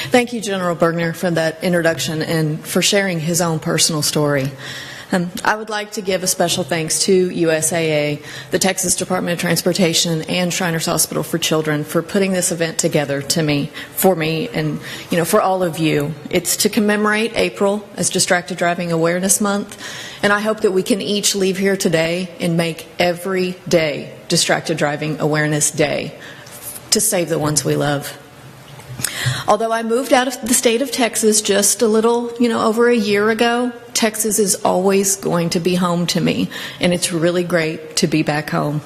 Thank you, General Bergner, for that introduction and for sharing his own personal story. I would like to give a special thanks to USAA, the Texas Department of Transportation, and Shriners Hospital for Children for putting this event together for me, and for all of you. It's to commemorate April as Distracted Driving Awareness Month, and I hope that we can each leave here today and make every day Distracted Driving Awareness Day to save the ones we love. Although I moved out of the state of Texas just a little, over a year ago, Texas is always going to be home to me, and it's really great to be back home.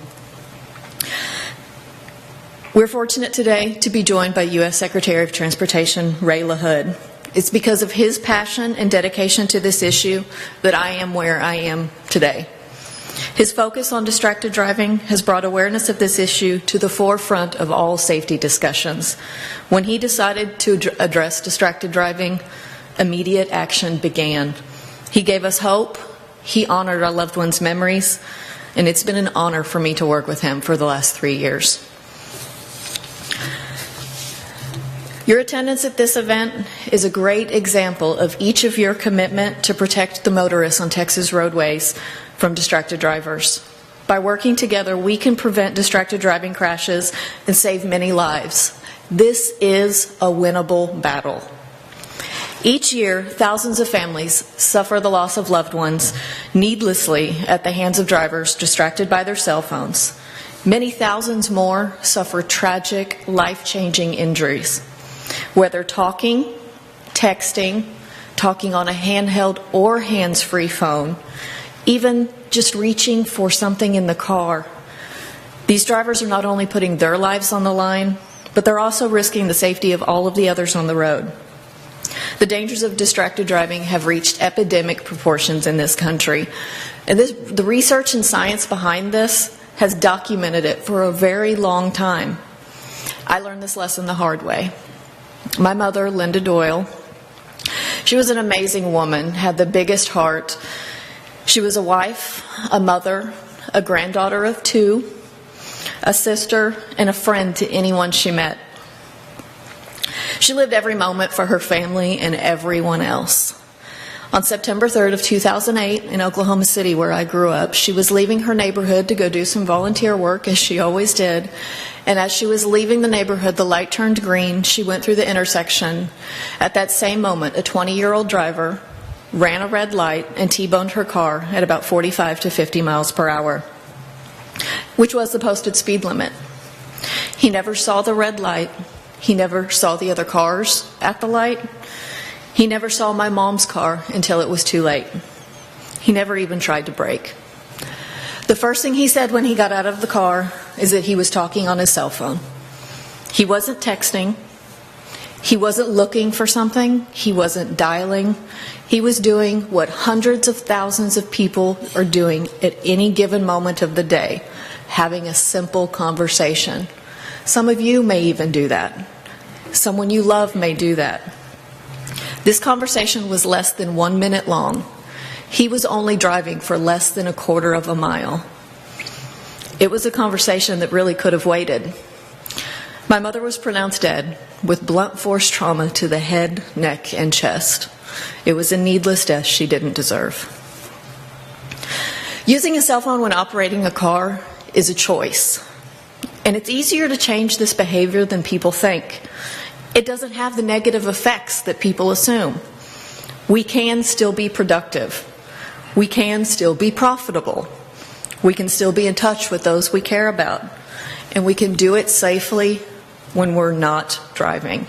We're fortunate today to be joined by U.S. Secretary of Transportation Ray LaHood. It's because of his passion and dedication to this issue that I am where I am today. His focus on distracted driving has brought awareness of this issue to the forefront of all safety discussions. When he decided to address distracted driving, immediate action began. He gave us hope, he honored our loved ones' memories, and it's been an honor for me to work with him for the last 3 years. Your attendance at this event is a great example of each of your commitment to protect the motorists on Texas roadways from distracted drivers. By working together, we can prevent distracted driving crashes and save many lives. This is a winnable battle. Each year, thousands of families suffer the loss of loved ones needlessly at the hands of drivers distracted by their cell phones. Many thousands more suffer tragic, life-changing injuries. Whether talking, texting, talking on a handheld or hands-free phone, even just reaching for something in the car. These drivers are not only putting their lives on the line, but they're also risking the safety of all of the others on the road. The dangers of distracted driving have reached epidemic proportions in this country. And the research and science behind this has documented it for a very long time. I learned this lesson the hard way. My mother, Linda Doyle, she was an amazing woman, had the biggest heart. She was a wife, a mother, a granddaughter of 2, a sister, and a friend to anyone she met. She lived every moment for her family and everyone else. On September 3rd of 2008 in Oklahoma City, where I grew up, she was leaving her neighborhood to go do some volunteer work, as she always did. And as she was leaving the neighborhood, the light turned green. She went through the intersection. At that same moment, a 20-year-old driver ran a red light and T-boned her car at about 45 to 50 miles per hour, which was the posted speed limit. He never saw the red light. He never saw the other cars at the light. He never saw my mom's car until it was too late. He never even tried to brake. The first thing he said when he got out of the car is that he was talking on his cell phone. He wasn't texting. He wasn't looking for something. He wasn't dialing. He was doing what hundreds of thousands of people are doing at any given moment of the day, having a simple conversation. Some of you may even do that. Someone you love may do that. This conversation was less than 1 minute long. He was only driving for less than a quarter of a mile. It was a conversation that really could have waited. My mother was pronounced dead with blunt force trauma to the head, neck, and chest. It was a needless death she didn't deserve. Using a cell phone when operating a car is a choice. And it's easier to change this behavior than people think. It doesn't have the negative effects that people assume. We can still be productive. We can still be profitable. We can still be in touch with those we care about. And we can do it safely when we're not driving.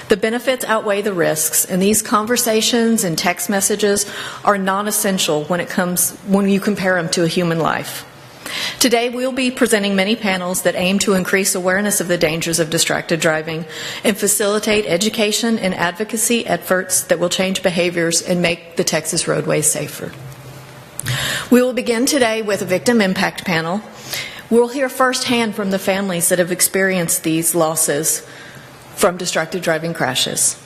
The benefits outweigh the risks, and these conversations and text messages are non-essential when you compare them to a human life. Today, we'll be presenting many panels that aim to increase awareness of the dangers of distracted driving and facilitate education and advocacy efforts that will change behaviors and make the Texas roadways safer. We will begin today with a victim impact panel. We'll hear firsthand from the families that have experienced these losses from distracted driving crashes.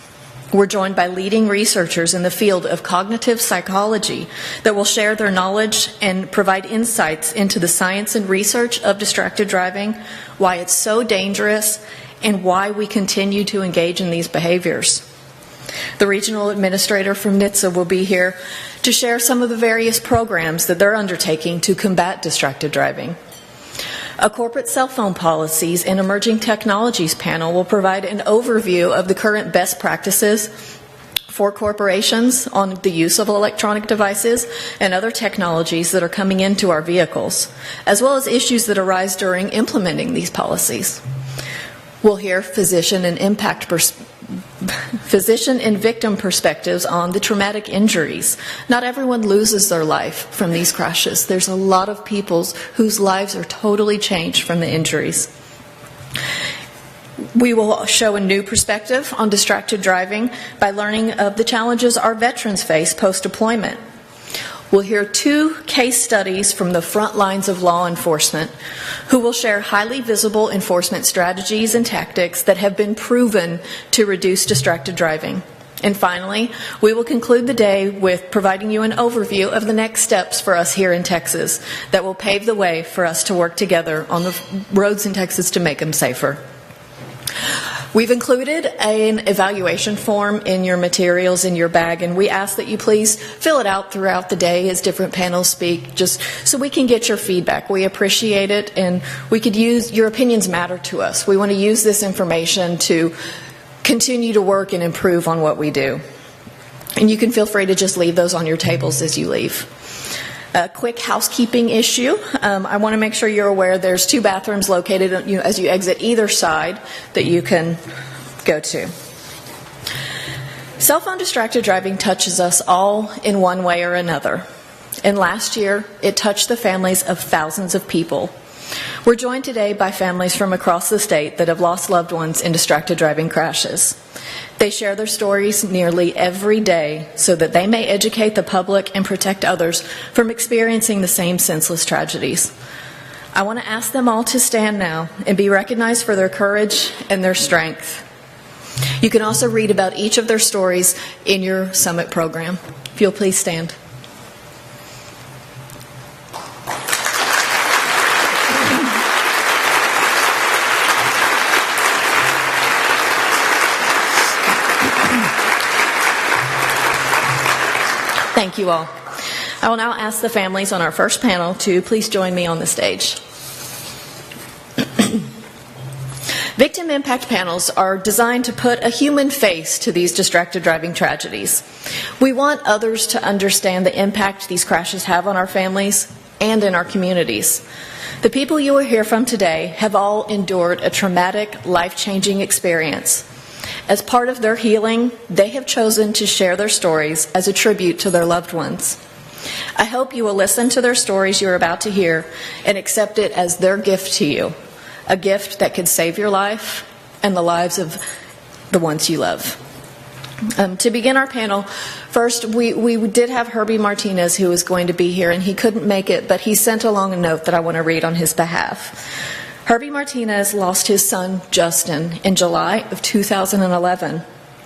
We're joined by leading researchers in the field of cognitive psychology that will share their knowledge and provide insights into the science and research of distracted driving, why it's so dangerous, and why we continue to engage in these behaviors. The regional administrator from NHTSA will be here to share some of the various programs that they're undertaking to combat distracted driving. A corporate cell phone policies and emerging technologies panel will provide an overview of the current best practices for corporations on the use of electronic devices and other technologies that are coming into our vehicles, as well as issues that arise during implementing these policies. We'll hear physician and victim perspectives on the traumatic injuries. Not everyone loses their life from these crashes. There's a lot of people whose lives are totally changed from the injuries. We will show a new perspective on distracted driving by learning of the challenges our veterans face post-deployment. We'll hear 2 case studies from the front lines of law enforcement who will share highly visible enforcement strategies and tactics that have been proven to reduce distracted driving. And finally, we will conclude the day with providing you an overview of the next steps for us here in Texas that will pave the way for us to work together on the roads in Texas to make them safer. We've included an evaluation form in your materials in your bag, and we ask that you please fill it out throughout the day as different panels speak, just so we can get your feedback. We appreciate it, and we could use your opinions matter to us. We want to use this information to continue to work and improve on what we do. And you can feel free to just leave those on your tables as you leave. A quick housekeeping issue. I want to make sure you're aware there's 2 bathrooms located as you exit either side that you can go to. Cell phone distracted driving touches us all in one way or another. And last year, it touched the families of thousands of people. We're joined today by families from across the state that have lost loved ones in distracted driving crashes. They share their stories nearly every day so that they may educate the public and protect others from experiencing the same senseless tragedies. I want to ask them all to stand now and be recognized for their courage and their strength. You can also read about each of their stories in your summit program. If you'll please stand. Thank you all. I will now ask the families on our first panel to please join me on the stage. Victim impact panels are designed to put a human face to these distracted driving tragedies. We want others to understand the impact these crashes have on our families and in our communities. The people you will hear from today have all endured a traumatic, life-changing experience. As part of their healing, they have chosen to share their stories as a tribute to their loved ones. I hope you will listen to their stories you're about to hear and accept it as their gift to you, a gift that could save your life and the lives of the ones you love. To begin our panel, first, we did have Herbie Martinez, who was going to be here, and he couldn't make it, but he sent along a note that I want to read on his behalf. Herbie Martinez lost his son, Justin, in July of 2011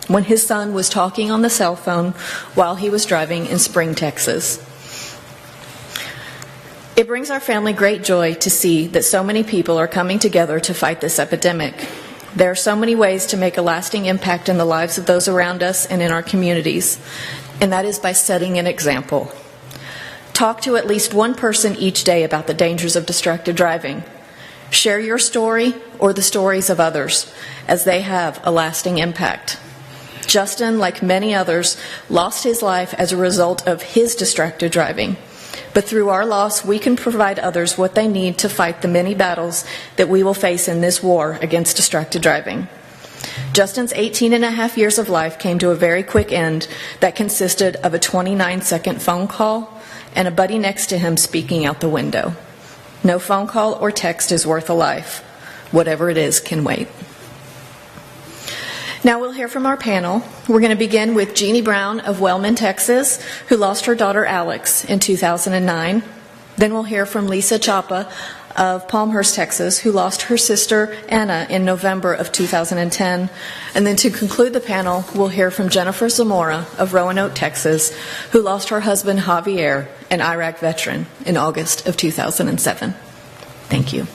when his son was talking on the cell phone while he was driving in Spring, Texas. It brings our family great joy to see that so many people are coming together to fight this epidemic. There are so many ways to make a lasting impact in the lives of those around us and in our communities, and that is by setting an example. Talk to at least one person each day about the dangers of distracted driving. Share your story or the stories of others, as they have a lasting impact. Justin, like many others, lost his life as a result of his distracted driving. But through our loss, we can provide others what they need to fight the many battles that we will face in this war against distracted driving. Justin's 18 and a half years of life came to a very quick end that consisted of a 29-second phone call and a buddy next to him speaking out the window. No phone call or text is worth a life. Whatever it is can wait. Now we'll hear from our panel. We're going to begin with Jeannie Brown of Wellman, Texas, who lost her daughter Alex in 2009. Then we'll hear from Lisa Chapa of Palmhurst, Texas, who lost her sister Anna in November of 2010. And then to conclude the panel, we'll hear from Jennifer Zamora of Roanoke, Texas, who lost her husband Javier, an Iraq veteran, in August of 2007. Thank you.